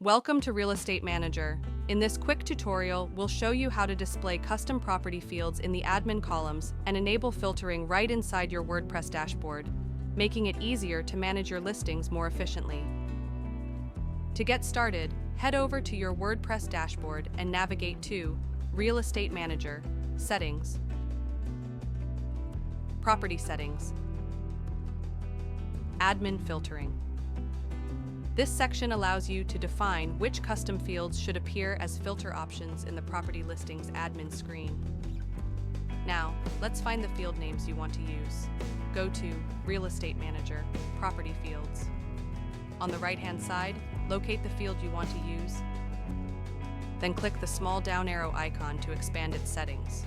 Welcome to Real Estate Manager. In this quick tutorial, we'll show you how to display custom property fields in the admin columns and enable filtering right inside your WordPress dashboard, making it easier to manage your listings more efficiently. To get started, head over to your WordPress dashboard and navigate to Real Estate Manager, Settings, Property Settings, Admin Filtering. This section allows you to define which custom fields should appear as filter options in the property listings admin screen. Now, let's find the field names you want to use. Go to Real Estate Manager, Property Fields. On the right-hand side, locate the field you want to use. Then click the small down arrow icon to expand its settings.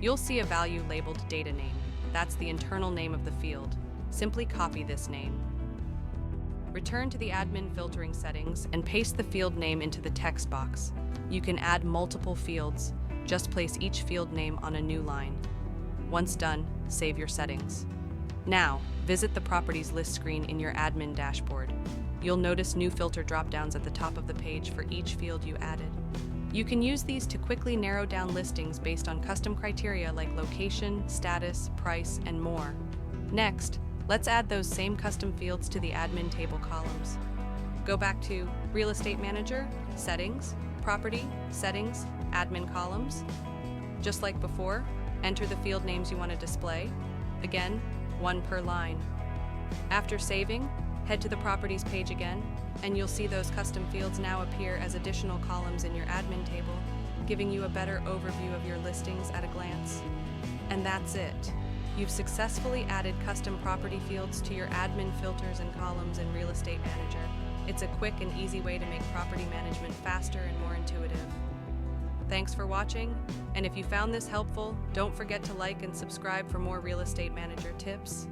You'll see a value labeled Data Name. That's the internal name of the field. Simply copy this name. Return to the admin filtering settings and paste the field name into the text box. You can add multiple fields. Just place each field name on a new line. Once done, save your settings. Now, visit the Properties list screen in your admin dashboard. You'll notice new filter drop-downs at the top of the page for each field you added. You can use these to quickly narrow down listings based on custom criteria like location, status, price, and more. Next, let's add those same custom fields to the admin table columns. Go back to Real Estate Manager, Settings, Property, Settings, Admin Columns. Just like before, enter the field names you want to display. Again, one per line. After saving, head to the Properties page again, and you'll see those custom fields now appear as additional columns in your admin table, giving you a better overview of your listings at a glance. And that's it. You've successfully added custom property fields to your admin filters and columns in Real Estate Manager. It's a quick and easy way to make property management faster and more intuitive. Thanks for watching, and if you found this helpful, don't forget to like and subscribe for more Real Estate Manager tips.